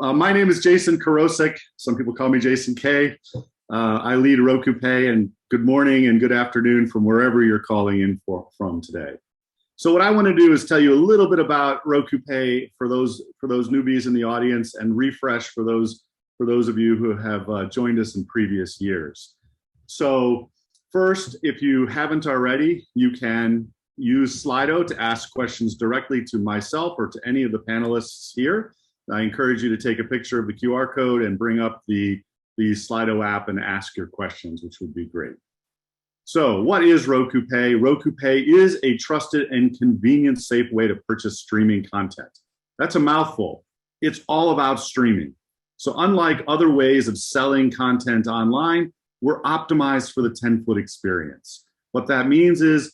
My name is Jason Karosik. Some people call me Jason K. I lead Roku Pay, and good morning and good afternoon from wherever you're calling in from today. So what I want to do is tell you a little bit about Roku Pay for those newbies in the audience, and refresh for those of you who have joined us in previous years. So first, if you haven't already, you can use Slido to ask questions directly to myself or to any of the panelists here. I encourage you to take a picture of the QR code and bring up the Slido app and ask your questions, which would be great. So what is Roku Pay? Roku Pay is a trusted and convenient, safe way to purchase streaming content. That's a mouthful. It's all about streaming. So unlike other ways of selling content online, we're optimized for the 10-foot experience. What that means is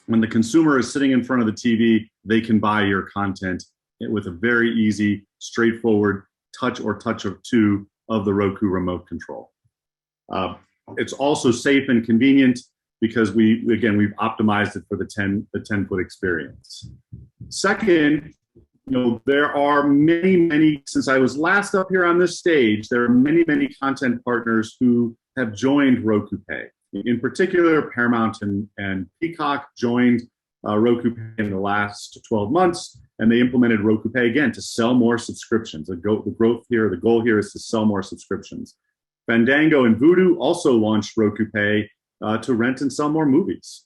when the consumer is sitting in front of the TV, they can buy your content with a very easy, straightforward touch or touch of two of the Roku remote control. It's also safe and convenient because we've optimized it for the 10-foot experience. Second, there are many, since I was last up here on this stage, there are many content partners who have joined Roku Pay. In particular, Paramount and Peacock joined Roku Pay in the last 12 months, and they implemented Roku Pay again to sell more subscriptions. The goal here is to sell more subscriptions. Fandango and Vudu also launched Roku Pay to rent and sell more movies.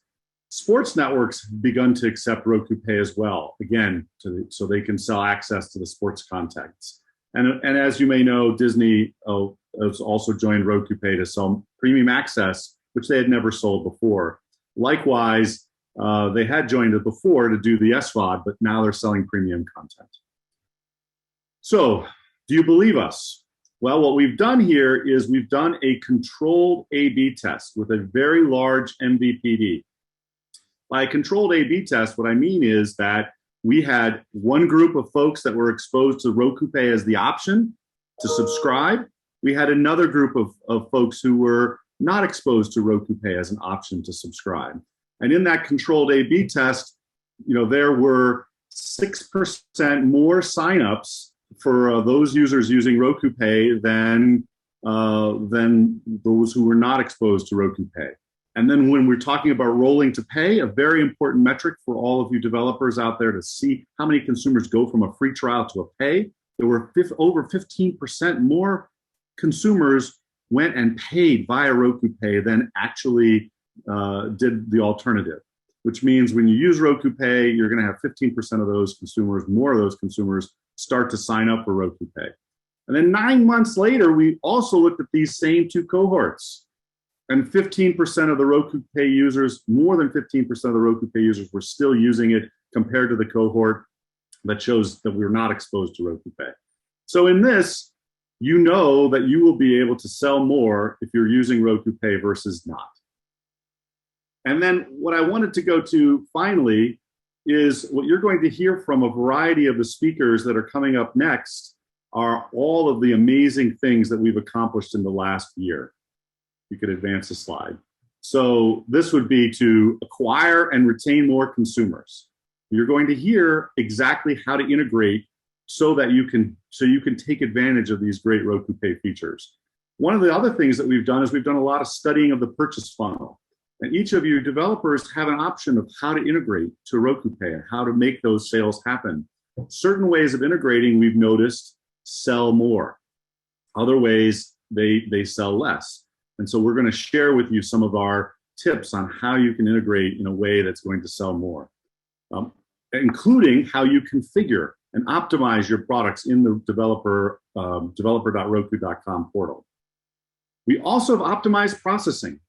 Sports networks have begun to accept Roku Pay as well, again, so they can sell access to the sports contents. And as you may know, Disney has also joined Roku Pay to sell premium access, which they had never sold before. Likewise, they had joined it before to do the SVOD, but now they're selling premium content. So, do you believe us? Well, what we've done here is we've done a controlled A/B test with a very large MVPD. By a controlled A/B test, what I mean is that we had one group of folks that were exposed to Roku Pay as the option to subscribe. We had another group of folks who were not exposed to Roku Pay as an option to subscribe. And in that controlled A/B test, there were 6% more signups for those users using Roku Pay than those who were not exposed to Roku Pay. And then when we're talking about rolling to pay, a very important metric for all of you developers out there to see how many consumers go from a free trial to a pay, there were over 15% more consumers went and paid via Roku Pay than actually did the alternative, which means when you use Roku Pay, you're going to have 15% of those consumers, more of those consumers, start to sign up for Roku Pay. And then 9 months later, we also looked at these same two cohorts, and 15% of the Roku Pay users, more than 15% of the Roku Pay users were still using it compared to the cohort that shows that we're not exposed to Roku Pay. So in this, you know that you will be able to sell more if you're using Roku Pay versus not. And then what I wanted to go to finally is what you're going to hear from a variety of the speakers that are coming up next are all of the amazing things that we've accomplished in the last year. You could advance the slide. So this would be to acquire and retain more consumers. You're going to hear exactly how to integrate so that you can take advantage of these great Roku Pay features. One of the other things that we've done is we've done a lot of studying of the purchase funnel. And each of you developers have an option of how to integrate to Roku Pay and how to make those sales happen. Certain ways of integrating, we've noticed, sell more. Other ways, they sell less. And so we're going to share with you some of our tips on how you can integrate in a way that's going to sell more, including how you configure and optimize your products in the developer.roku.com portal. We also have optimized processing.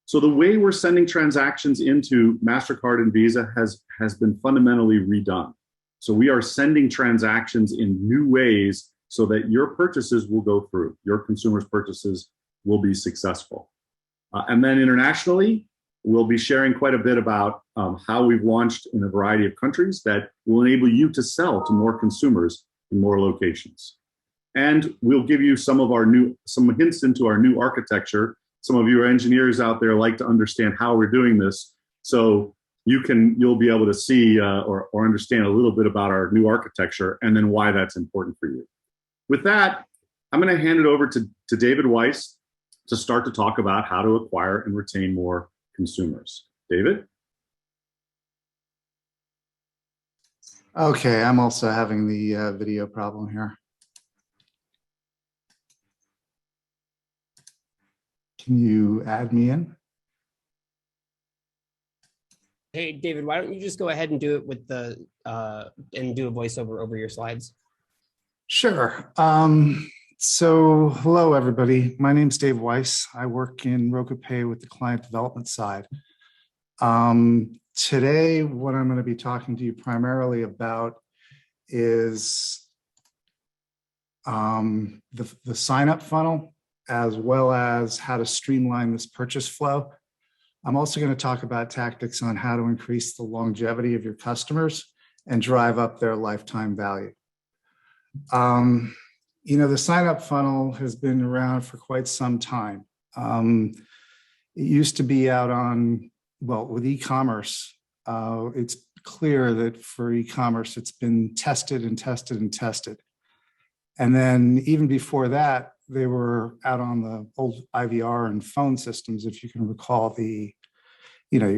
So the way we're sending transactions into MasterCard and Visa has been fundamentally redone. So we are sending transactions in new ways so that your purchases will go through, your consumers' purchases will be successful. And then internationally, we'll be sharing quite a bit about how we've launched in a variety of countries that will enable you to sell to more consumers in more locations. And we'll give you some hints into our new architecture. Some of you engineers out there like to understand how we're doing this. So you'll be able to see or understand a little bit about our new architecture and then why that's important for you. With that, I'm going to hand it over to David Weiss to start to talk about how to acquire and retain more consumers. David? Okay, I'm also having the video problem here. Can you add me in? Hey, David, why don't you just go ahead and do it with the and do a voiceover over your slides? Sure. So hello, everybody. My name's Dave Weiss. I work in Roku Pay with the client development side. Today, what I'm going to be talking to you primarily about is the sign-up funnel, as well as how to streamline this purchase flow. I'm also going to talk about tactics on how to increase the longevity of your customers and drive up their lifetime value. The sign-up funnel has been around for quite some time. It used to be out on, with e-commerce, it's clear that for e-commerce, it's been tested and tested and tested. And then even before that, they were out on the old IVR and phone systems, if you can recall you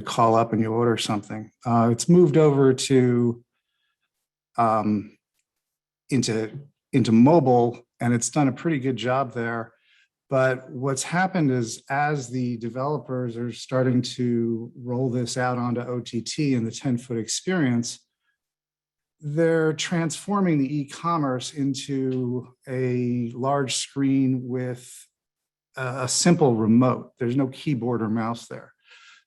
call up and you order something. It's moved over to into mobile, and it's done a pretty good job there. But what's happened is, as the developers are starting to roll this out onto OTT and the 10-foot experience, they're transforming the e-commerce into a large screen with a simple remote. There's no keyboard or mouse there.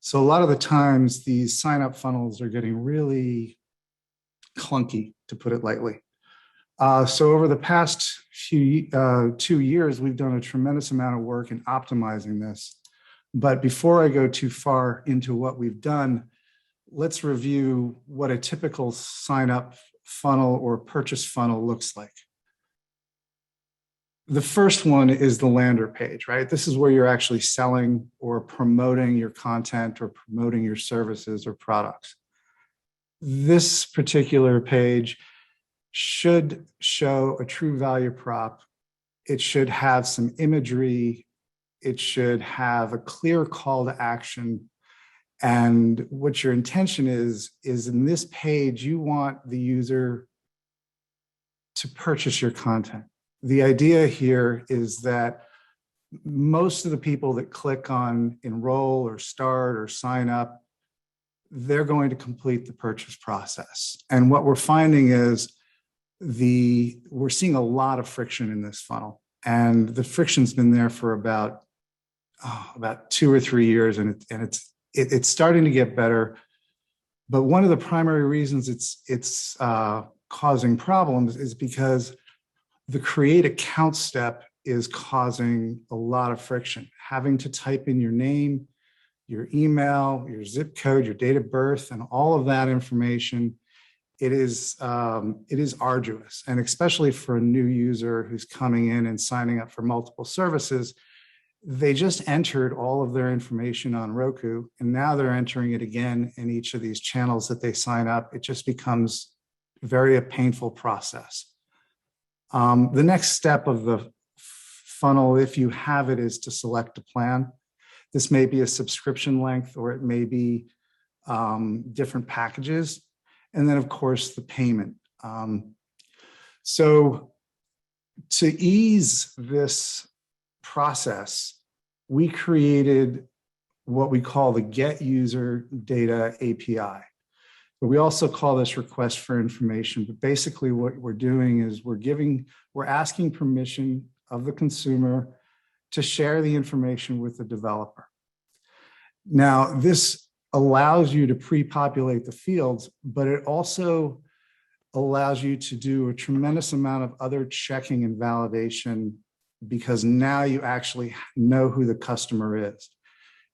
So a lot of the times these sign-up funnels are getting really clunky, to put it lightly. So over the past 2 years, we've done a tremendous amount of work in optimizing this. But before I go too far into what we've done, let's review what a typical sign-up funnel or purchase funnel looks like. The first one is the lander page, right? This is where you're actually selling or promoting your content or promoting your services or products. This particular page should show a true value prop. It should have some imagery. It should have a clear call to action. And what your intention is in this page, you want the user to purchase your content. The idea here is that most of the people that click on enroll or start or sign up, they're going to complete the purchase process. And what we're finding is we're seeing a lot of friction in this funnel. And the friction's been there for about 2 or 3 years, and it's starting to get better. But one of the primary reasons it's causing problems is because the create account step is causing a lot of friction. Having to type in your name, your email, your zip code, your date of birth, and all of that information. It is arduous, and especially for a new user who's coming in and signing up for multiple services. They just entered all of their information on Roku, and now they're entering it again in each of these channels that they sign up. It just becomes a painful process. The next step of the funnel, if you have it, is to select a plan. This may be a subscription length, or it may be different packages. And then, of course, the payment. So to ease this process, we created what we call the Get User Data API. But we also call this request for information. But basically what we're doing is we're asking permission of the consumer to share the information with the developer. Now, this allows you to pre-populate the fields, but it also allows you to do a tremendous amount of other checking and validation, because now you actually know who the customer is.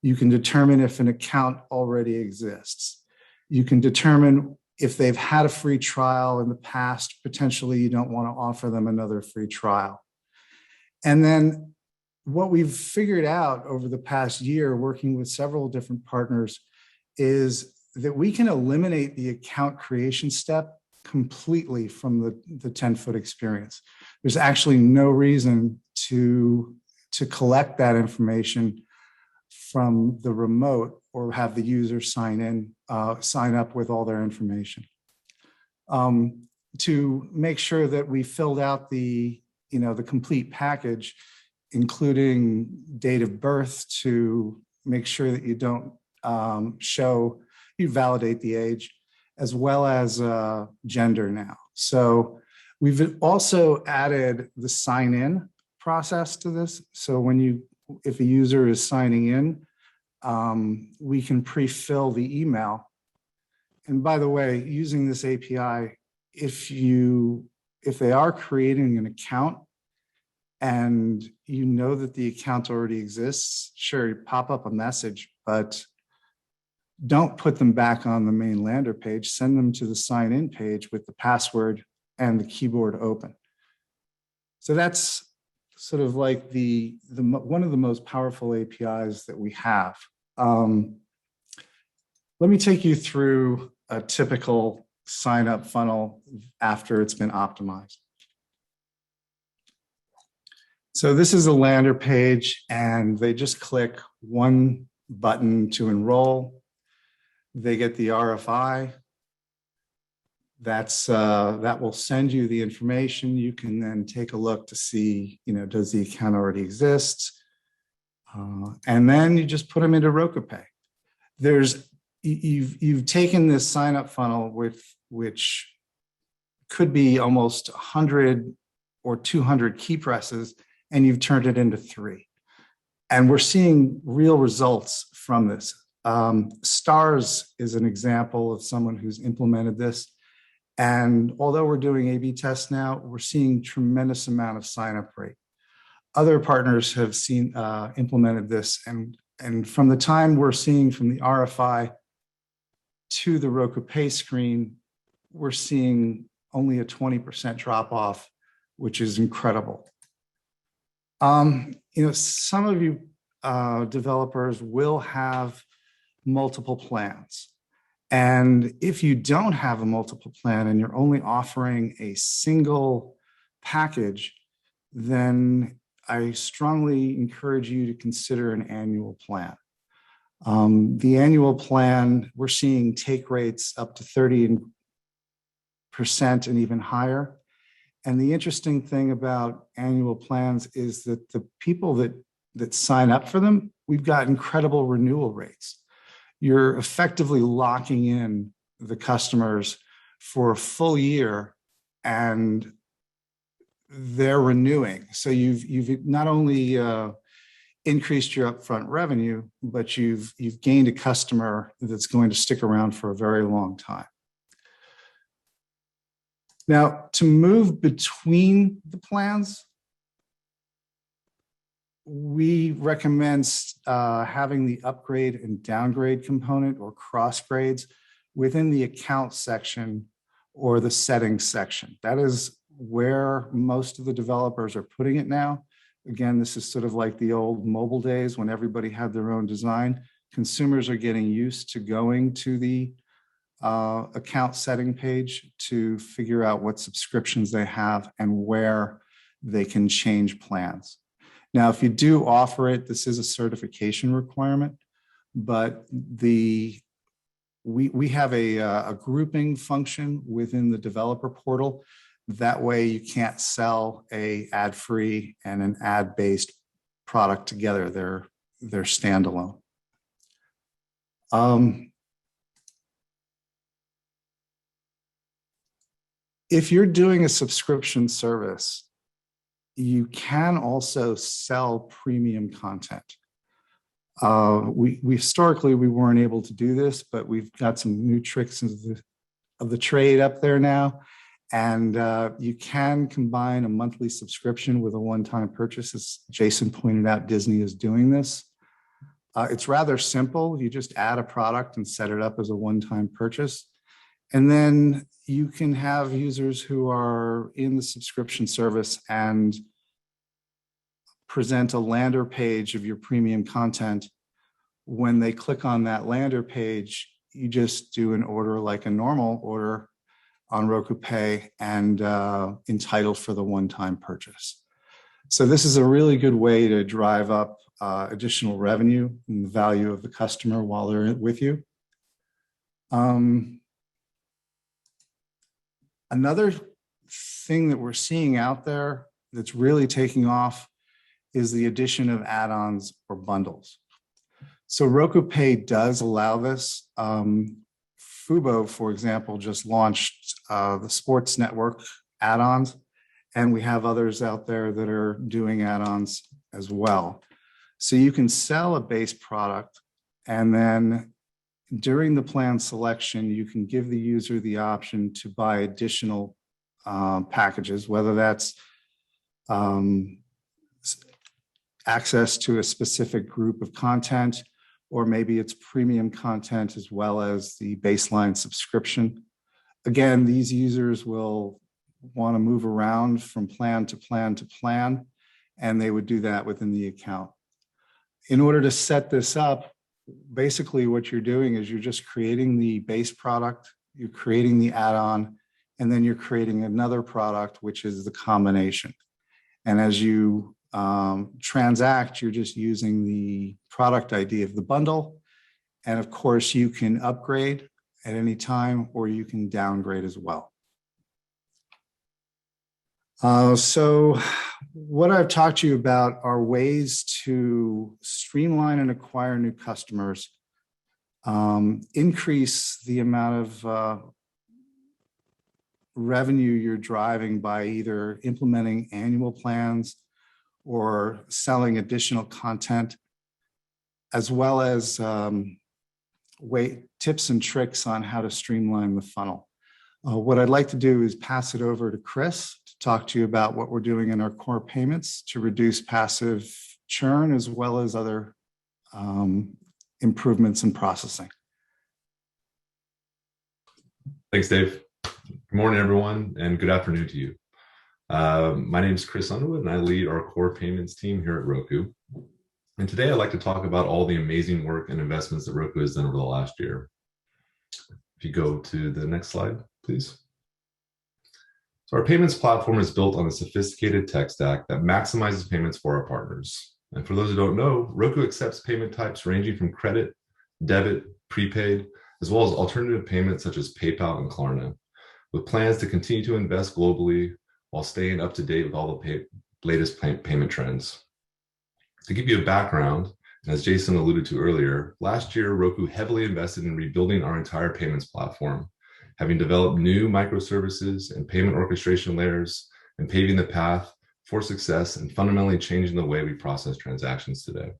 You can determine if an account already exists. You can determine if they've had a free trial in the past. Potentially, you don't want to offer them another free trial. And then what we've figured out over the past year, working with several different partners, is that we can eliminate the account creation step completely from the 10-foot experience. There's actually no reason to collect that information from the remote or have the user sign up with all their information. To make sure that we filled out the complete package, including date of birth, to make sure that you don't you validate the age, as well as gender now. So we've also added the sign-in process to this. So if a user is signing in, we can pre-fill the email. And by the way, using this API, if they are creating an account and you know that the account already exists, sure, you pop up a message, but don't put them back on the main lander page. Send them to the sign-in page with the password and the keyboard open. So that's sort of like one of the most powerful APIs that we have. Let me take you through a typical sign-up funnel after it's been optimized. So this is a lander page, and they just click one button to enroll. They get the RFI. That will send you the information. You can then take a look to see, does the account already exist? And then you just put them into Roku Pay. You've taken this sign-up funnel which could be almost 100 or 200 key presses, and you've turned it into 3. And we're seeing real results from this. Stars is an example of someone who's implemented this. And although we're doing A/B tests now, we're seeing tremendous amount of sign-up rate. Other partners have implemented this, and from the time we're seeing from the RFI to the Roku Pay screen, we're seeing only a 20% drop off, which is incredible. Some of you developers will have multiple plans. And if you don't have a multiple plan and you're only offering a single package, then I strongly encourage you to consider an annual plan. The annual plan, we're seeing take rates up to 30% and even higher. And the interesting thing about annual plans is that the people that sign up for them, we've got incredible renewal rates. You're effectively locking in the customers for a full year, and they're renewing. So you've not only increased your upfront revenue, but you've gained a customer that's going to stick around for a very long time. Now, to move between the plans, we recommend having the upgrade and downgrade component or cross grades within the account section or the settings section. That is where most of the developers are putting it now. Again, this is sort of like the old mobile days when everybody had their own design. Consumers are getting used to going to the account setting page to figure out what subscriptions they have and where they can change plans. Now, if you do offer it, this is a certification requirement, but we have a grouping function within the developer portal. That way you can't sell a ad-free and an ad-based product together. They're standalone. If you're doing a subscription service, you can also sell premium content. We historically, we weren't able to do this, but we've got some new tricks of the trade up there now. And you can combine a monthly subscription with a one-time purchase. As Jason pointed out, Disney is doing this. It's rather simple. You just add a product and set it up as a one-time purchase. And then you can have users who are in the subscription service and present a lander page of your premium content. When they click on that lander page, you just do an order like a normal order. on Roku Pay and entitled for the one-time purchase. So this is a really good way to drive up additional revenue and the value of the customer while they're with you. Another thing that we're seeing out there that's really taking off is the addition of add-ons or bundles. So Roku Pay does allow this. Fubo, for example, just launched the sports network add-ons, and we have others out there that are doing add-ons as well. So you can sell a base product, and then during the plan selection, you can give the user the option to buy additional packages, whether that's access to a specific group of content, or maybe it's premium content as well as the baseline subscription. Again, these users will want to move around from plan to plan to plan, and they would do that within the account. In order to set this up, basically what you're doing is you're just creating the base product, you're creating the add-on, and then you're creating another product, which is the combination. And as you transact, you're just using the product ID of the bundle. And of course, you can upgrade at any time, or you can downgrade as well. So what I've talked to you about are ways to streamline and acquire new customers, increase the amount of revenue you're driving by either implementing annual plans or selling additional content, as well as tips and tricks on how to streamline the funnel. What I'd like to do is pass it over to Chris to talk to you about what we're doing in our core payments to reduce passive churn, as well as other improvements in processing. Thanks, Dave. Good morning, everyone, and good afternoon to you. My name is Chris Underwood, and I lead our core payments team here at Roku. And today I'd like to talk about all the amazing work and investments that Roku has done over the last year. If you go to the next slide, please. So our payments platform is built on a sophisticated tech stack that maximizes payments for our partners. And for those who don't know, Roku accepts payment types ranging from credit, debit, prepaid, as well as alternative payments such as PayPal and Klarna, with plans to continue to invest globally while staying up to date with all the latest payment trends. To give you a background, as Jason alluded to earlier, last year, Roku heavily invested in rebuilding our entire payments platform, having developed new microservices and payment orchestration layers and paving the path for success and fundamentally changing the way we process transactions today.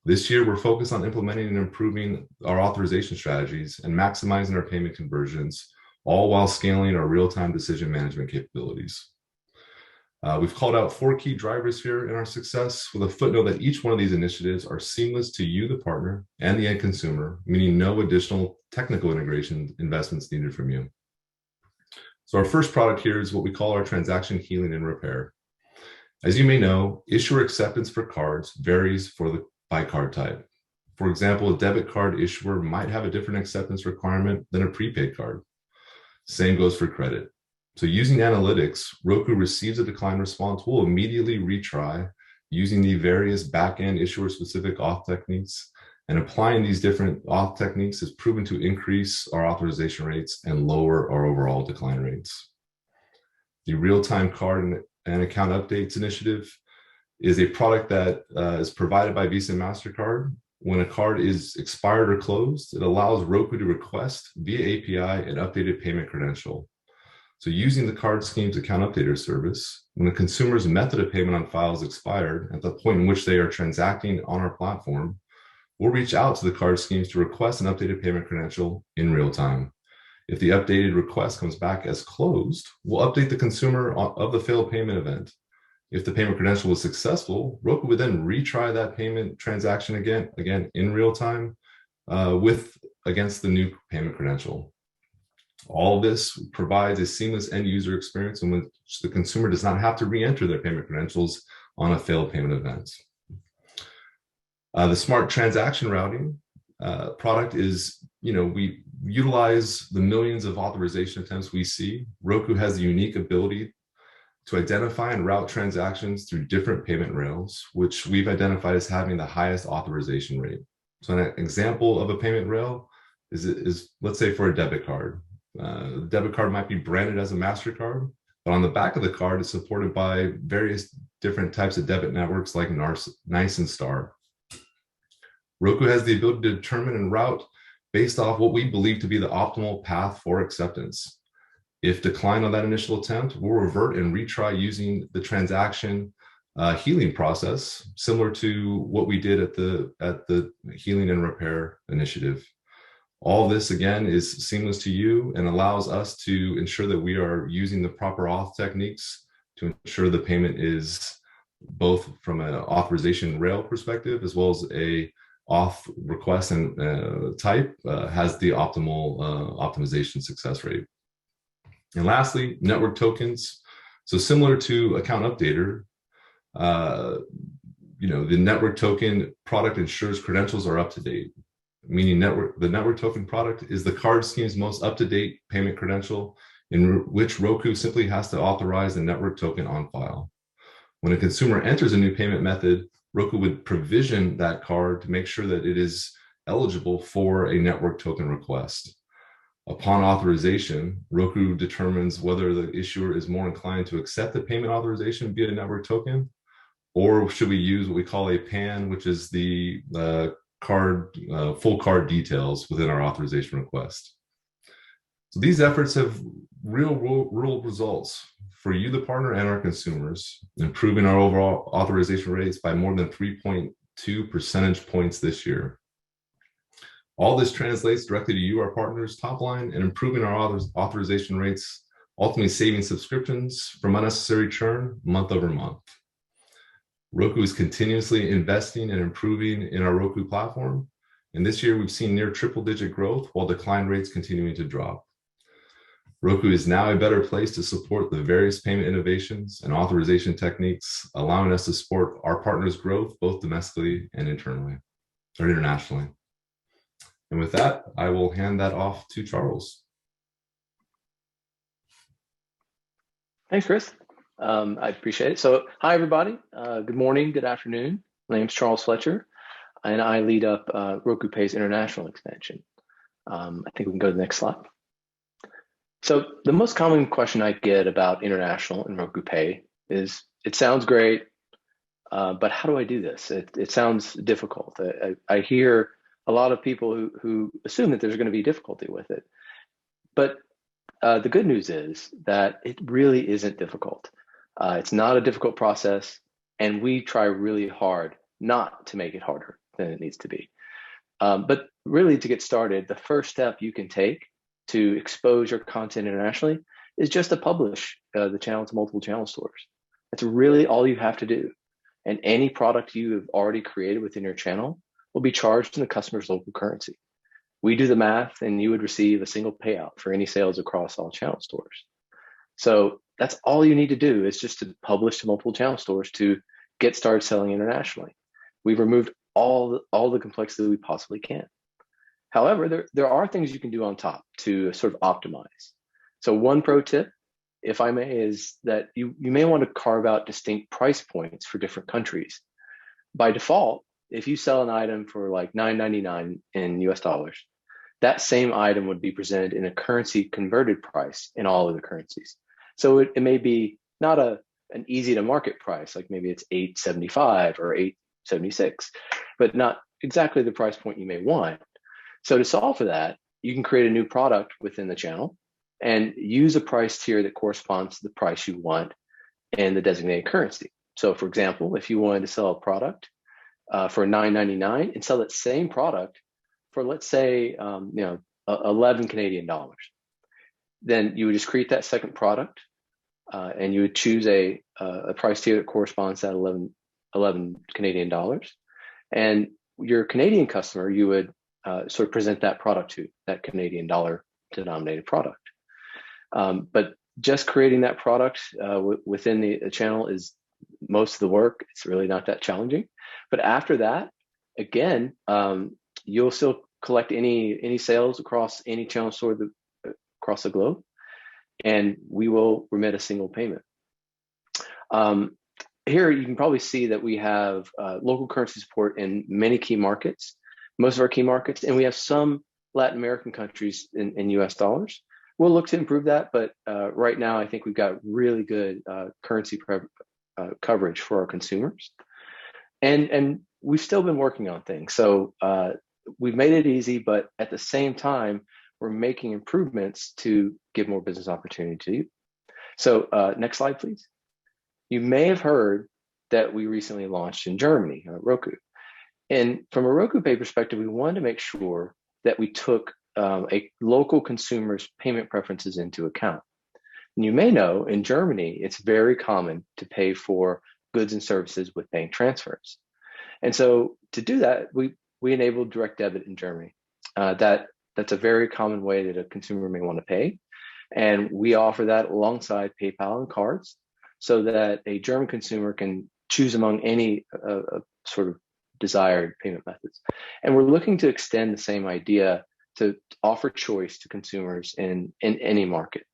This year, we're focused on implementing and improving our authorization strategies and maximizing our payment conversions, all while scaling our real-time decision management capabilities. We've called out 4 key drivers here in our success, with a footnote that each one of these initiatives are seamless to you, the partner, and the end consumer, meaning no additional technical integration investments needed from you. So our first product here is what we call our transaction healing and repair. As you may know, issuer acceptance for cards varies by card type. For example, a debit card issuer might have a different acceptance requirement than a prepaid card. Same goes for credit. So using analytics, Roku receives a decline response. We'll immediately retry using the various back-end issuer-specific auth techniques, and applying these different auth techniques has proven to increase our authorization rates and lower our overall decline rates. The real-time card and account updates initiative is a product that is provided by Visa and MasterCard. When a card is expired or closed, it allows Roku to request via API an updated payment credential. So using the card scheme's account updater service, when the consumer's method of payment on file is expired at the point in which they are transacting on our platform, we'll reach out to the card schemes to request an updated payment credential in real time. If the updated request comes back as closed, we'll update the consumer of the failed payment event. If the payment credential was successful, Roku would then retry that payment transaction again in real time against the new payment credential. All of this provides a seamless end user experience in which the consumer does not have to re-enter their payment credentials on a failed payment event. The smart transaction routing product is, we utilize the millions of authorization attempts we see. Roku has the unique ability to identify and route transactions through different payment rails, which we've identified as having the highest authorization rate. So an example of a payment rail is let's say for a debit card. The debit card might be branded as a MasterCard, but on the back of the card is supported by various different types of debit networks like NICE and Star. Roku has the ability to determine and route based off what we believe to be the optimal path for acceptance. If declined on that initial attempt, we'll revert and retry using the transaction healing process, similar to what we did at the healing and repair initiative. All this, again, is seamless to you and allows us to ensure that we are using the proper auth techniques to ensure the payment is both from an authorization rail perspective as well as a auth request and type has the optimal optimization success rate. And lastly, network tokens. So similar to Account Updater, the network token product ensures credentials are up to date, meaning the network token product is the card scheme's most up-to-date payment credential in which Roku simply has to authorize the network token on file. When a consumer enters a new payment method, Roku would provision that card to make sure that it is eligible for a network token request. Upon authorization, Roku determines whether the issuer is more inclined to accept the payment authorization via network token, or should we use what we call a PAN, which is the full card details within our authorization request. So these efforts have real results for you, the partner, and our consumers, improving our overall authorization rates by more than 3.2 percentage points this year. All this translates directly to you, our partners' top line, and improving our authorization rates, ultimately saving subscriptions from unnecessary churn month over month. Roku is continuously investing and improving in our Roku platform. And this year, we've seen near triple-digit growth while decline rates continuing to drop. Roku is now a better place to support the various payment innovations and authorization techniques, allowing us to support our partners' growth both domestically and internationally. And with that, I will hand that off to Charles. Thanks, Chris. I appreciate it. So, hi, everybody. Good morning, good afternoon. My name is Charles Fletcher, and I lead up Roku Pay's international expansion. I think we can go to the next slide. So the most common question I get about international and Roku Pay is, it sounds great, but how do I do this? It sounds difficult. I hear a lot of people who assume that there's going to be difficulty with it. But the good news is that it really isn't difficult. It's not a difficult process, and we try really hard not to make it harder than it needs to be. But really, to get started, the first step you can take to expose your content internationally is just to publish the channel to multiple channel stores. That's really all you have to do. And any product you have already created within your channel will be charged in the customer's local currency. We do the math, and you would receive a single payout for any sales across all channel stores. So that's all you need to do, is just to publish to multiple channel stores to get started selling internationally. We've removed all the complexity we possibly can. However, there are things you can do on top to sort of optimize. So one pro tip, if I may, is that you may want to carve out distinct price points for different countries. By default, if you sell an item for like $9.99 in US dollars, that same item would be presented in a currency converted price in all of the currencies. So it may be not an easy to market price, like maybe it's $8.75 or $8.76, but not exactly the price point you may want. So to solve for that, you can create a new product within the channel and use a price tier that corresponds to the price you want in the designated currency. So for example, if you wanted to sell a product for $9.99 and sell that same product for, let's say, 11 Canadian dollars, then you would just create that second product and you would choose a price tier that corresponds to that 11 Canadian dollars. And your Canadian customer, you would sort of present that product to, that Canadian dollar denominated product. But just creating that product within the channel is most of the work. It's really not that challenging. But after that, again, you'll still collect any sales across any channel store across the globe, and we will remit a single payment. Here you can probably see that we have local currency support in many key markets, most of our key markets, and we have some Latin American countries in US dollars. We'll look to improve that, but right now I think we've got really good currency coverage for our consumers. And we've still been working on things. So we've made it easy, but at the same time, we're making improvements to give more business opportunity to you. So next slide, please. You may have heard that we recently launched in Germany, Roku. And from a Roku Pay perspective, we wanted to make sure that we took a local consumer's payment preferences into account. And you may know in Germany, it's very common to pay for goods and services with bank transfers. And so to do that, we enabled direct debit in Germany. That's a very common way that a consumer may want to pay. And we offer that alongside PayPal and cards so that a German consumer can choose among any sort of desired payment methods. And we're looking to extend the same idea to offer choice to consumers in any market.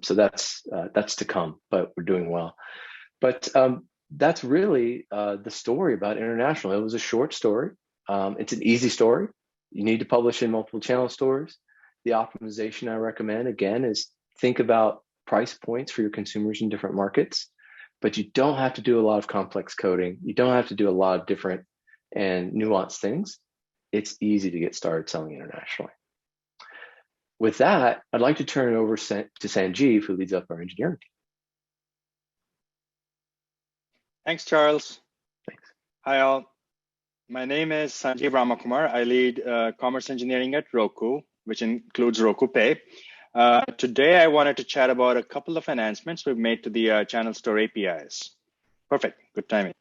So that's to come, but we're doing well. But that's really the story about international. It was a short story. It's an easy story. You need to publish in multiple channel stores. The optimization I recommend, again, is think about price points for your consumers in different markets, but you don't have to do a lot of complex coding. You don't have to do a lot of different and nuanced things. It's easy to get started selling internationally. With that, I'd like to turn it over to Sanjeev, who leads up our engineering team. Thanks, Charles. Thanks. Hi, all. My name is Sanjeev Ramakumar. I lead commerce engineering at Roku, which includes Roku Pay. Today, I wanted to chat about a couple of enhancements we've made to the channel store APIs. Perfect, good timing.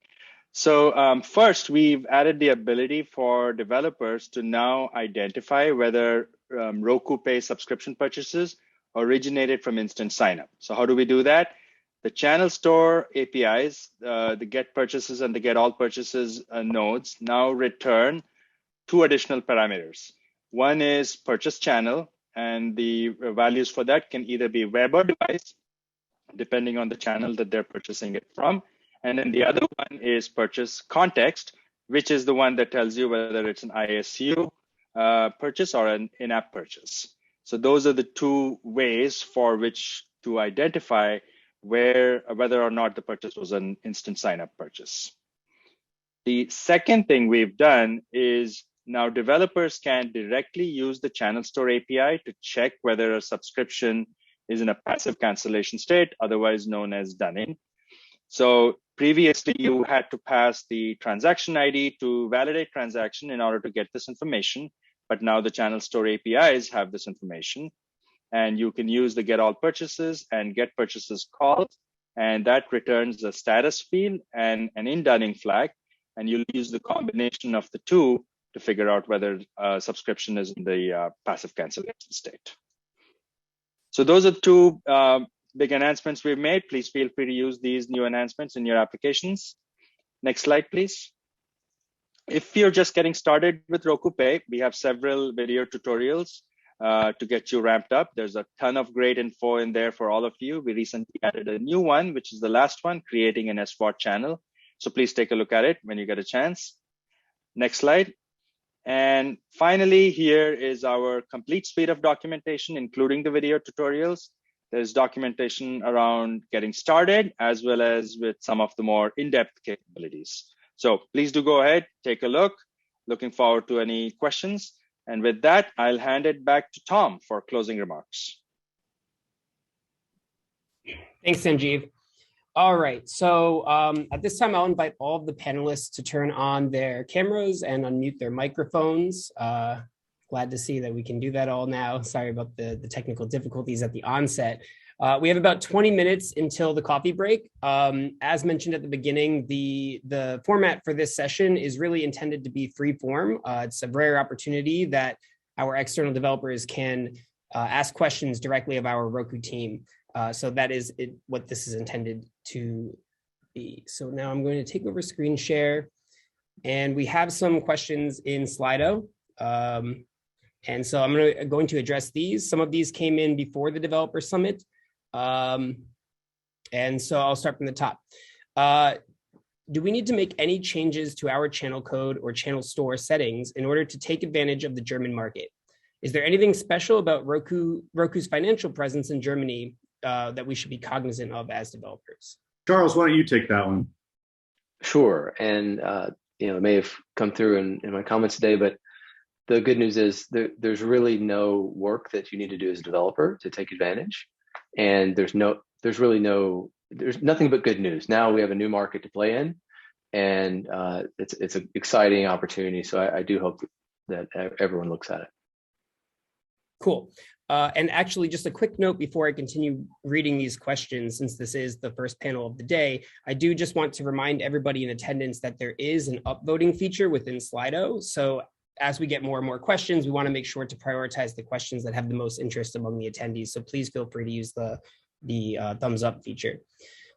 So first, we've added the ability for developers to now identify whether Roku Pay subscription purchases originated from instant signup. So how do we do that? The channel store APIs, the get purchases and the get all purchases nodes now return two additional parameters. One is purchase channel, and the values for that can either be web or device, depending on the channel that they're purchasing it from. And then the other one is purchase context, which is the one that tells you whether it's an ISU purchase or an in-app purchase. So those are the two ways for which to identify whether or not the purchase was an instant sign-up purchase. The second thing we've done is now developers can directly use the channel store API to check whether a subscription is in a passive cancellation state, otherwise known as done-in. So previously, you had to pass the transaction ID to validate transaction in order to get this information, but now the channel store APIs have this information. And you can use the get all purchases and get purchases calls, and that returns a status field and an in-done-in flag. And you'll use the combination of the two to figure out whether a subscription is in the passive cancellation state. So those are two big enhancements we've made. Please feel free to use these new enhancements in your applications. Next slide, please. If you're just getting started with Roku Pay, we have several video tutorials to get you ramped up. There's a ton of great info in there for all of you. We recently added a new one, which is the last one, creating an SWOT channel. So please take a look at it when you get a chance. Next slide. And finally, here is our complete suite of documentation, including the video tutorials. There's documentation around getting started, as well as with some of the more in-depth capabilities. So please do go ahead, take a look. Looking forward to any questions. And with that, I'll hand it back to Tom for closing remarks. Thanks, Sanjeev. All right, so at this time, I'll invite all of the panelists to turn on their cameras and unmute their microphones. Glad to see that we can do that all now. Sorry about the technical difficulties at the onset. We have about 20 minutes until the coffee break. As mentioned at the beginning, the format for this session is really intended to be free form. It's a rare opportunity that our external developers can ask questions directly of our Roku team. So that is what this is intended to be. So now I'm going to take over screen share, and we have some questions in Slido. And so I'm going to address these. Some of these came in before the Developer Summit. And so I'll start from the top. Do we need to make any changes to our channel code or channel store settings in order to take advantage of the German market? Is there anything special about Roku's financial presence in Germany that we should be cognizant of as developers? Charles, why don't you take that one? Sure. And it may have come through in my comments today, but the good news is there's really no work that you need to do as a developer to take advantage. And there's nothing but good news. Now we have a new market to play in, and it's an exciting opportunity. So I do hope that everyone looks at it. Cool. And actually, just a quick note before I continue reading these questions, since this is the first panel of the day, I do just want to remind everybody in attendance that there is an upvoting feature within Slido. So as we get more and more questions, we want to make sure to prioritize the questions that have the most interest among the attendees. So please feel free to use the thumbs up feature.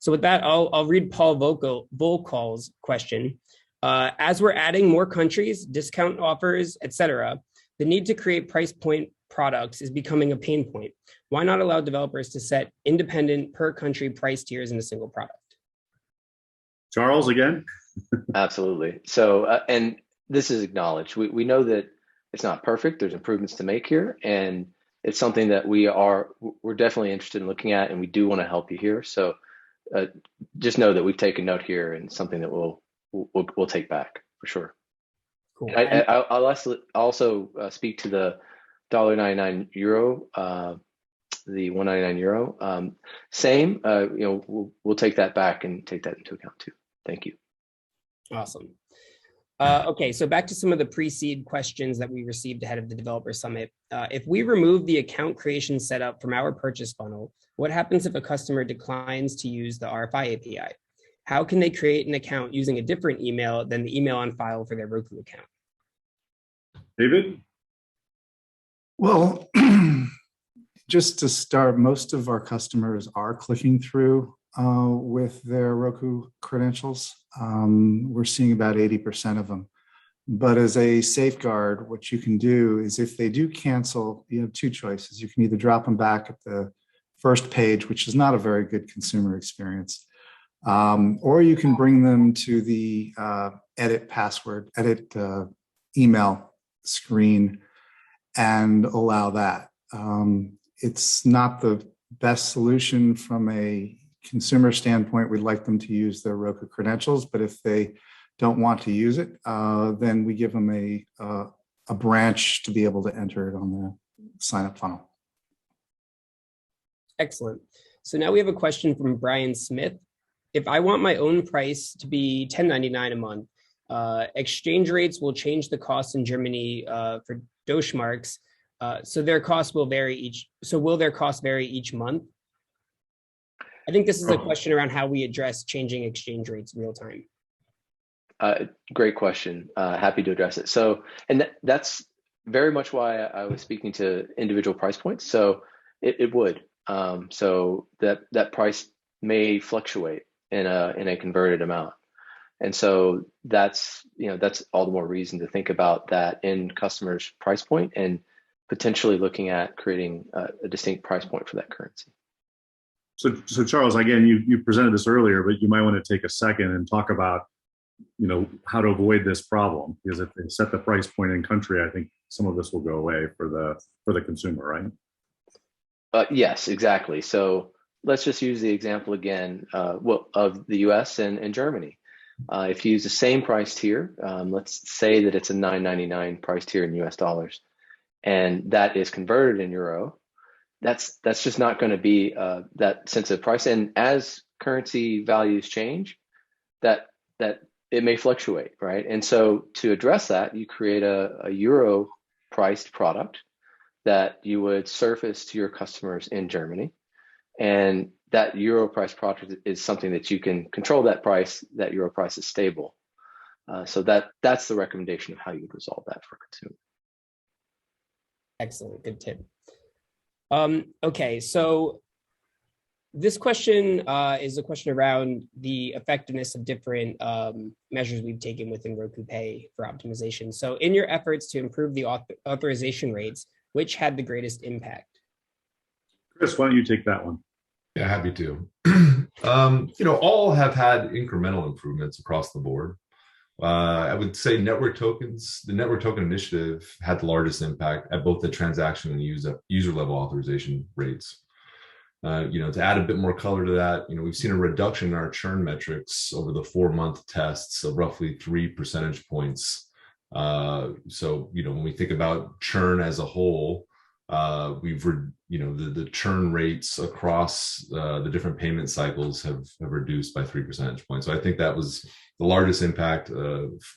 So with that, I'll read Paul Volkal's question. As we're adding more countries, discount offers, etc., the need to create price point products is becoming a pain point. Why not allow developers to set independent per country price tiers in a single product? Charles, again? Absolutely. So, and this is acknowledged. We know that it's not perfect. There's improvements to make here, and it's something that we're definitely interested in looking at, and we do want to help you here. So just know that we've taken note here, and something that we'll take back for sure. Cool. I'll also speak to the €1.99, the €1.99. Same. We'll take that back and take that into account too. Thank you. Awesome. Okay, so back to some of the pre-seed questions that we received ahead of the Developer Summit. If we remove the account creation setup from our purchase funnel, what happens if a customer declines to use the RFI API? How can they create an account using a different email than the email on file for their Roku account? David? Well, just to start, most of our customers are clicking through with their Roku credentials. We're seeing about 80% of them. But as a safeguard, what you can do is if they do cancel, you have two choices. You can either drop them back at the first page, which is not a very good consumer experience, or you can bring them to the edit email screen and allow that. It's not the best solution from a consumer standpoint. We'd like them to use their Roku credentials, but if they don't want to use it, then we give them a branch to be able to enter it on the sign-up funnel. Excellent. So now we have a question from Brian Smith. If I want my own price to be $10.99 a month, exchange rates will change the cost in Germany for Deutschmarks. So their cost will vary each. So will their cost vary each month? I think this is a question around how we address changing exchange rates in real time. Great question. Happy to address it. So, and that's very much why I was speaking to individual price points. So it would. So that price may fluctuate in a converted amount. And so that's all the more reason to think about that in customers' price point and potentially looking at creating a distinct price point for that currency. So Charles, again, you presented this earlier, but you might want to take a second and talk about, how to avoid this problem, because if they set the price point in country, I think some of this will go away for the consumer, right? Yes, exactly. So let's just use the example again of the US and Germany. If you use the same price tier, let's say that it's a $9.99 price tier in US dollars, and that is converted in euro, that's just not going to be that sensitive price. And as currency values change, that it may fluctuate, right? And so to address that, you create a euro priced product that you would surface to your customers in Germany. And that euro price product is something that you can control that price. That euro price is stable. So that's the recommendation of how you would resolve that for consumers. Excellent, good tip. Okay, so This question is a question around the effectiveness of different measures we've taken within Roku Pay for optimization. So in your efforts to improve the authorization rates, which had the greatest impact? Chris, why don't you take that one? Yeah, happy to. All have had incremental improvements across the board. I would say network tokens, the network token initiative had the largest impact at both the transaction and user level authorization rates. To add a bit more color to that, we've seen a reduction in our churn metrics over the 4-month tests of roughly 3 percentage points. When we think about churn as a whole, the churn rates across the different payment cycles have reduced by 3 percentage points. So I think that was the largest impact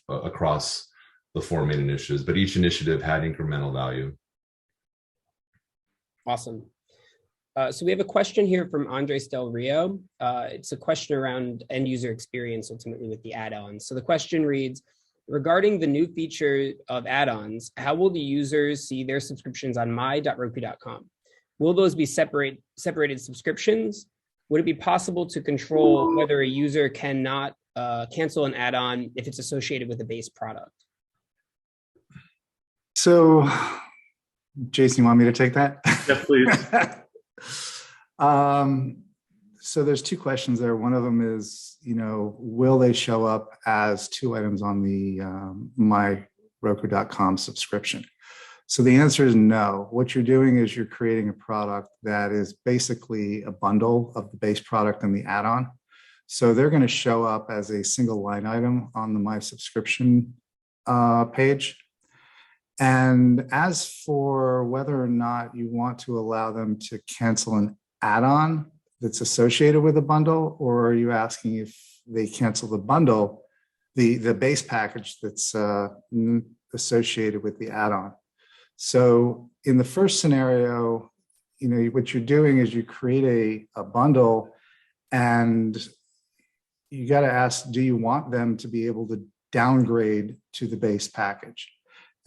across the 4 main initiatives, but each initiative had incremental value. Awesome. So we have a question here from Andres Del Rio. It's a question around end user experience, ultimately with the add-ons. So the question reads, regarding the new feature of add-ons, how will the users see their subscriptions on my.roku.com? Will those be separated subscriptions? Would it be possible to control whether a user cannot cancel an add-on if it's associated with a base product? So, Jason, you want me to take that? Yes, please. So there's 2 questions there. One of them is, will they show up as 2 items on the myroku.com subscription? So the answer is no. What you're doing is you're creating a product that is basically a bundle of the base product and the add-on. So they're going to show up as a single line item on the My Subscription page. And as for whether or not you want to allow them to cancel an add-on that's associated with a bundle, or are you asking if they cancel the bundle, the base package that's associated with the add-on? So in the first scenario, what you're doing is you create a bundle, and you got to ask, do you want them to be able to downgrade to the base package?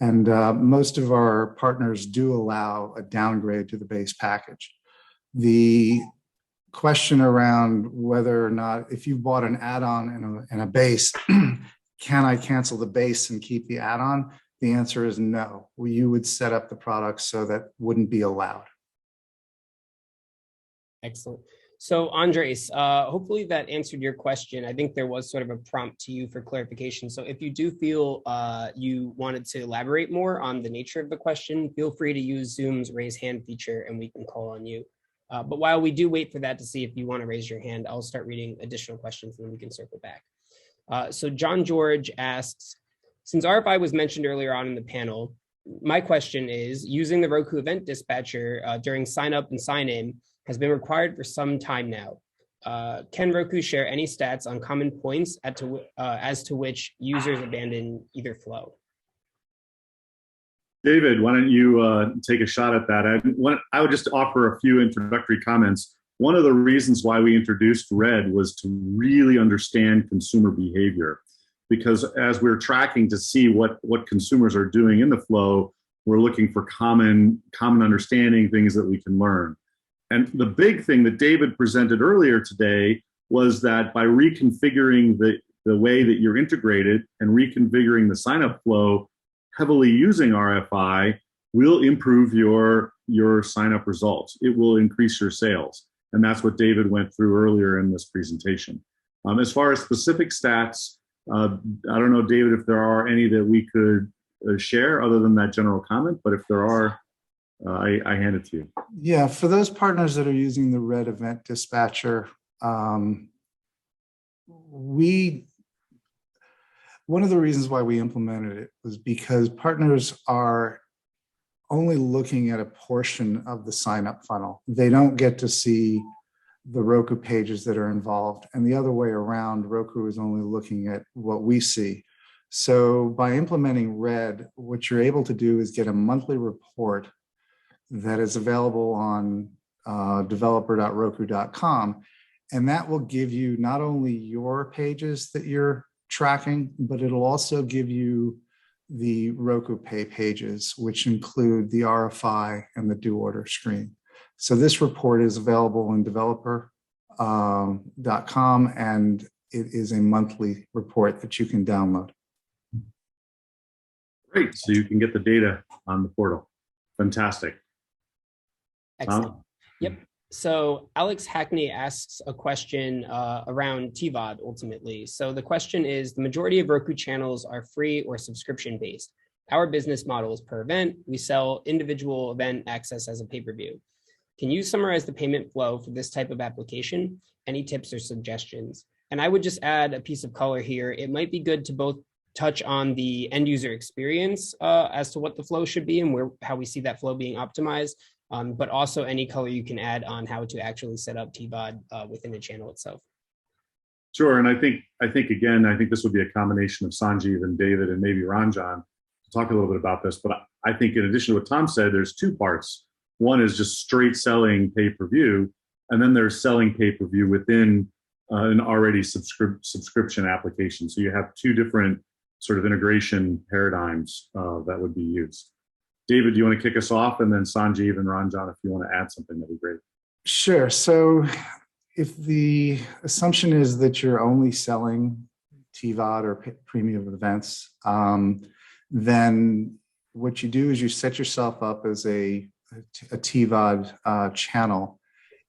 And most of our partners do allow a downgrade to the base package. The question around whether or not, if you bought an add-on and a base, can I cancel the base and keep the add-on? The answer is no. You would set up the product so that wouldn't be allowed. Excellent. So Andres, hopefully that answered your question. I think there was sort of a prompt to you for clarification. So if you do feel you wanted to elaborate more on the nature of the question, feel free to use Zoom's raise hand feature and we can call on you. But while we do wait for that to see if you want to raise your hand, I'll start reading additional questions and then we can circle back. So John George asks, since RFI was mentioned earlier on in the panel, my question is, using the Roku event dispatcher during sign up and sign in has been required for some time now. Can Roku share any stats on common points as to which users abandon either flow? David, why don't you take a shot at that? I would just offer a few introductory comments. One of the reasons why we introduced Red was to really understand consumer behavior, because as we're tracking to see what consumers are doing in the flow, we're looking for common understanding, things that we can learn. And the big thing that David presented earlier today was that by reconfiguring the way that you're integrated and reconfiguring the sign-up flow, heavily using RFI will improve your sign-up results. It will increase your sales. And that's what David went through earlier in this presentation. As far as specific stats, I don't know, David, if there are any that we could share other than that general comment, but if there are, I hand it to you. Yeah, for those partners that are using the Red Event Dispatcher, one of the reasons why we implemented it was because partners are only looking at a portion of the sign-up funnel. They don't get to see the Roku pages that are involved, and the other way around, Roku is only looking at what we see. So by implementing Red, what you're able to do is get a monthly report that is available on developer.roku.com. And that will give you not only your pages that you're tracking, but it'll also give you the Roku Pay pages, which include the RFI and the do order screen. So this report is available in Developer .com, and it is a monthly report that you can download. Great. So you can get the data on the portal. Fantastic. Excellent. Yep. So Alex Hackney asks a question around TVOD ultimately. So the question is, the majority of Roku channels are free or subscription based. Our business model is per event. We sell individual event access as a pay-per-view. Can you summarize the payment flow for this type of application? Any tips or suggestions? And I would just add a piece of color here. It might be good to both touch on the end user experience as to what the flow should be and how we see that flow being optimized, but also any color you can add on how to actually set up TVOD within the channel itself. Sure, and I think this would be a combination of Sanjeev and David and maybe Ranjan to talk a little bit about this. But I think in addition to what Tom said, there's two parts. One is just straight selling pay-per-view, and then there's selling pay-per-view within an already subscription application. So you have two different sort of integration paradigms that would be used. David, do you want to kick us off? And then Sanjeev and Ranjan, if you want to add something, that'd be great. Sure. So if the assumption is that you're only selling TVOD or premium events, then what you do is you set yourself up as a TVOD channel,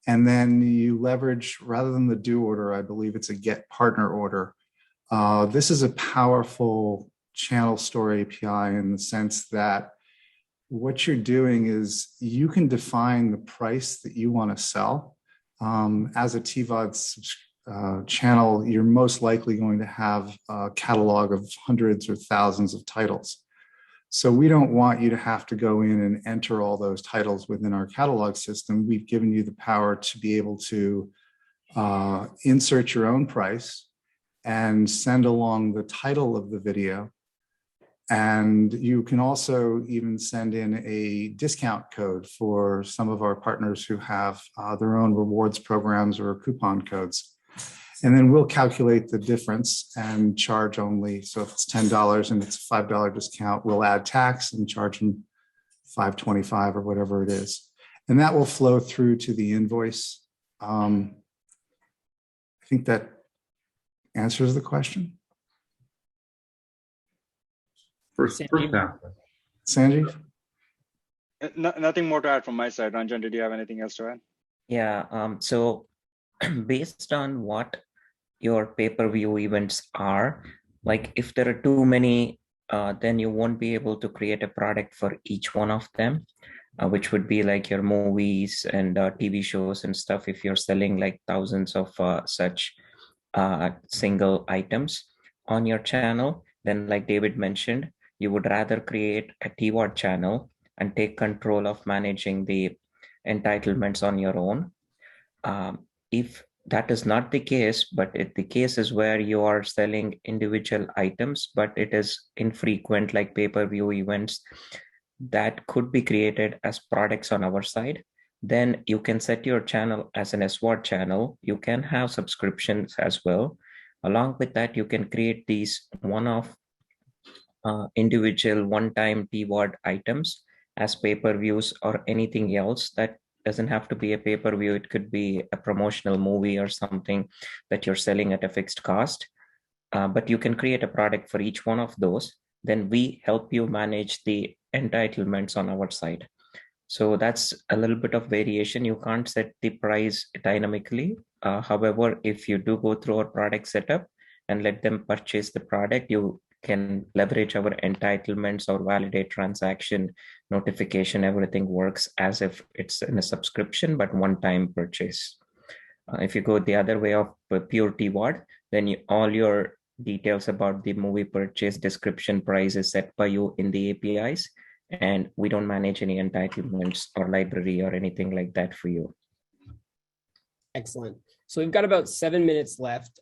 and then you leverage, rather than the do order, I believe it's a get partner order. This is a powerful channel store API in the sense that what you're doing is you can define the price that you want to sell. As a TVOD channel, you're most likely going to have a catalog of hundreds or thousands of titles. So we don't want you to have to go in and enter all those titles within our catalog system. We've given you the power to be able to insert your own price and send along the title of the video. And you can also even send in a discount code for some of our partners who have their own rewards programs or coupon codes. And then we'll calculate the difference and charge only. So if it's $10 and it's a $5 discount, we'll add tax and charge them $5.25 or whatever it is. And that will flow through to the invoice. I think that answers the question. First half. Sanjeev? Nothing more to add from my side. Ranjan, did you have anything else to add? Yeah, so based on what your pay-per-view events are, like if there are too many, then you won't be able to create a product for each one of them, which would be like your movies and TV shows and stuff. If you're selling like thousands of such single items on your channel, then like David mentioned, you would rather create a TVOD channel and take control of managing the entitlements on your own. If that is not the case, but if the case is where you are selling individual items, but it is infrequent, like pay-per-view events that could be created as products on our side, then you can set your channel as an SVOD channel. You can have subscriptions as well. Along with that, you can create these one-off individual one-time TVOD items as pay-per-views or anything else. That doesn't have to be a pay-per-view. It could be a promotional movie or something that you're selling at a fixed cost. But you can create a product for each one of those. Then we help you manage the entitlements on our side. So that's a little bit of variation. You can't set the price dynamically. However, if you do go through our product setup and let them purchase the product, you can leverage our entitlements or validate transaction notification. Everything works as if it's in a subscription, but one-time purchase. If you go the other way of pure TVOD, then all your details about the movie purchase, description, price is set by you in the APIs, and we don't manage any entitlements or library or anything like that for you. Excellent. So we've got about 7 minutes left.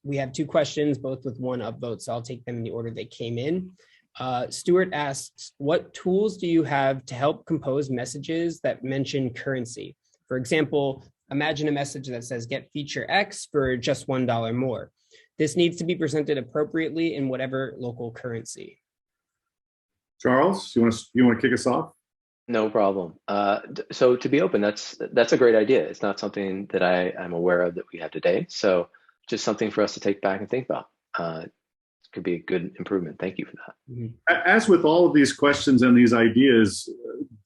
We have two questions, both with one upvote, so I'll take them in the order they came in. Stuart asks, what tools do you have to help compose messages that mention currency? For example, imagine a message that says get feature X for just $1 more. This needs to be presented appropriately in whatever local currency. Charles, you want to kick us off? No problem. So to be open, that's a great idea. It's not something that I'm aware of that we have today. So just something for us to take back and think about. Could be a good improvement. Thank you for that. As with all of these questions and these ideas,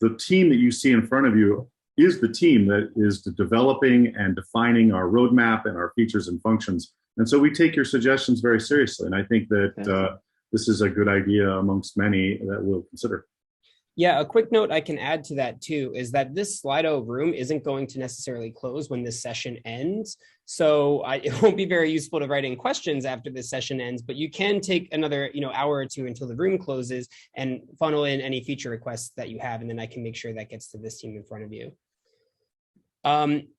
the team that you see in front of you is the team that is developing and defining our roadmap and our features and functions. And so we take your suggestions very seriously. And I think that this is a good idea amongst many that we'll consider. Yeah, a quick note I can add to that too is that this Slido room isn't going to necessarily close when this session ends. So it won't be very useful to write in questions after this session ends, but you can take another hour or two until the room closes and funnel in any feature requests that you have, and then I can make sure that gets to this team in front of you.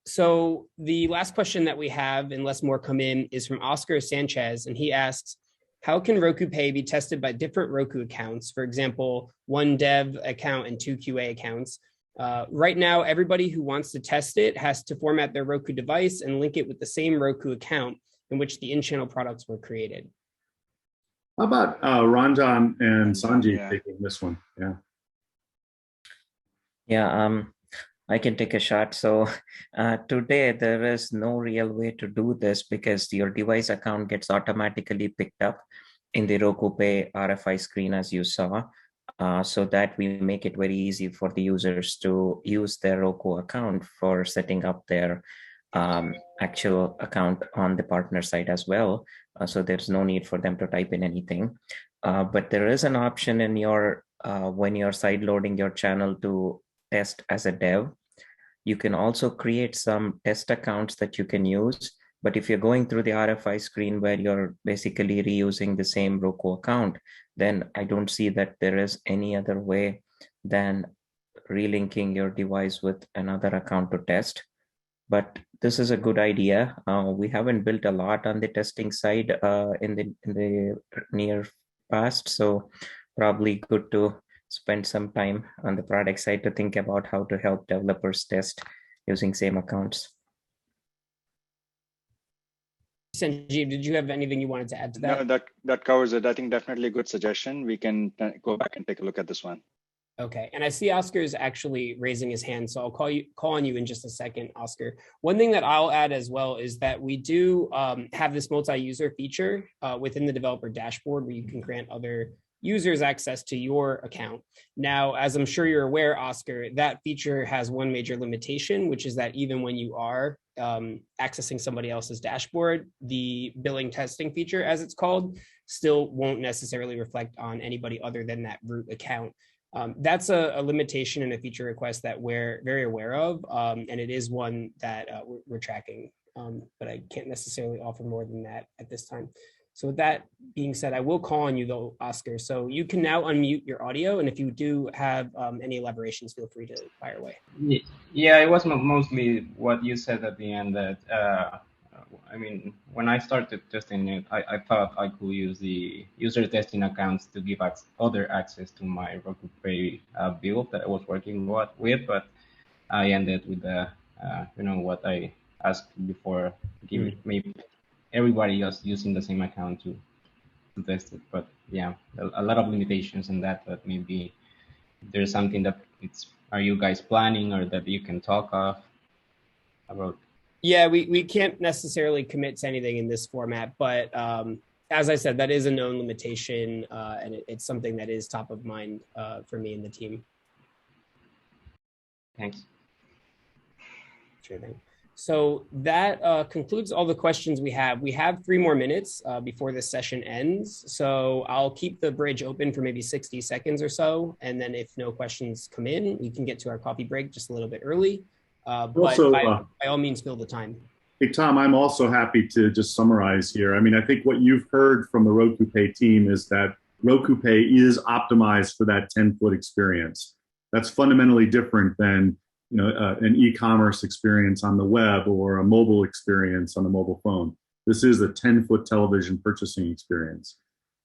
So the last question that we have, unless more come in, is from Oscar Sanchez, and he asks, how can Roku Pay be tested by different Roku accounts? For example, one dev account and two QA accounts. Right now, everybody who wants to test it has to format their Roku device and link it with the same Roku account in which the in-channel products were created. How about Ranjan and Sanjeev taking this one? Yeah, I can take a shot. So today there is no real way to do this because your device account gets automatically picked up in the Roku Pay RFI screen, as you saw, so that we make it very easy for the users to use their Roku account for setting up their actual account on the partner side as well. So there's no need for them to type in anything. But there is an option in your when you're side loading your channel to test as a dev. You can also create some test accounts that you can use. But if you're going through the RFI screen where you're basically reusing the same Roku account, then I don't see that there is any other way than relinking your device with another account to test. But this is a good idea. We haven't built a lot on the testing side in the near past, so probably good to spend some time on the product side to think about how to help developers test using same accounts. Sanjeev, did you have anything you wanted to add to that? No, that covers it. I think definitely a good suggestion. We can go back and take a look at this one. Okay, and I see Oscar is actually raising his hand, so I'll call on you in just a second, Oscar. One thing that I'll add as well is that we do have this multi-user feature within the developer dashboard where you can grant other users access to your account. Now, as I'm sure you're aware, Oscar, that feature has one major limitation, which is that even when you are accessing somebody else's dashboard, the billing testing feature, as it's called, still won't necessarily reflect on anybody other than that root account. That's a limitation and a feature request that we're very aware of, and it is one that we're tracking, but I can't necessarily offer more than that at this time. So with that being said, I will call on you though, Oscar. So you can now unmute your audio, and if you do have any elaborations, feel free to fire away. Yeah, it was mostly what you said at the end that, I mean, when I started testing it, I thought I could use the user testing accounts to give other access to my Roku Pay build that I was working with, but I ended with the, what I asked before, giving maybe everybody else using the same account to test it. But yeah, a lot of limitations in that, but maybe there's something that are you guys planning or that you can talk about? Yeah, we can't necessarily commit to anything in this format, but as I said, that is a known limitation, and it's something that is top of mind for me and the team. Thanks. Sure thing. So that concludes all the questions we have. We have 3 more minutes before this session ends. So I'll keep the bridge open for maybe 60 seconds or so. And then if no questions come in, we can get to our coffee break just a little bit early. But also, by all means, fill the time. Hey, Tom, I'm also happy to just summarize here. I mean, I think what you've heard from the Roku Pay team is that Roku Pay is optimized for that 10-foot experience. That's fundamentally different than an e-commerce experience on the web or a mobile experience on a mobile phone. This is a 10-foot television purchasing experience.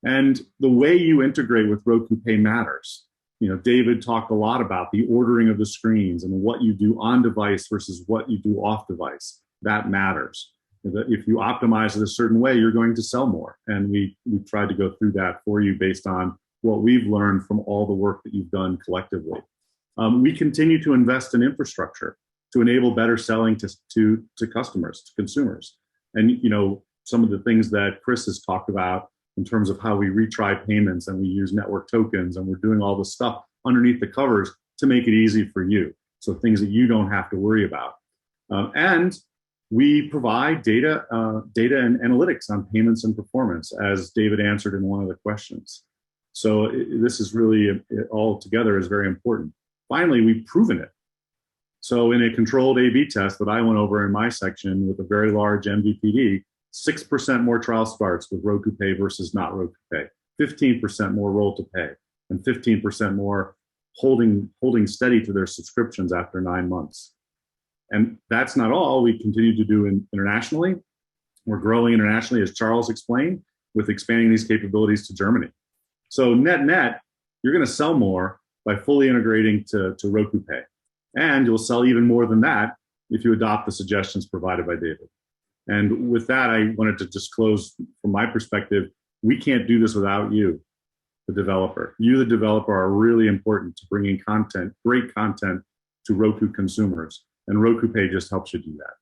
And the way you integrate with Roku Pay matters. David talked a lot about the ordering of the screens and what you do on device versus what you do off device. That matters. If you optimize it a certain way, you're going to sell more. And we tried to go through that for you based on what we've learned from all the work that you've done collectively. We continue to invest in infrastructure to enable better selling to customers, to consumers. And, you know, some of the things that Chris has talked about in terms of how we retry payments and we use network tokens and we're doing all this stuff underneath the covers to make it easy for you. So things that you don't have to worry about. And we provide data and analytics on payments and performance, as David answered in one of the questions. So this is really, all together is very important. Finally, we've proven it. So in a controlled A/B test that I went over in my section with a very large MVPD, 6% more trial starts with Roku Pay versus not Roku Pay, 15% more roll to pay, and 15% more holding steady to their subscriptions after 9 months. And that's not all. We continue to do internationally. We're growing internationally, as Charles explained, with expanding these capabilities to Germany. So net, you're going to sell more by fully integrating to Roku Pay. And you'll sell even more than that if you adopt the suggestions provided by David. And with that, I wanted to just close from my perspective. We can't do this without you, the developer. You, the developer, are really important to bringing content, great content, to Roku consumers. And Roku Pay just helps you do that.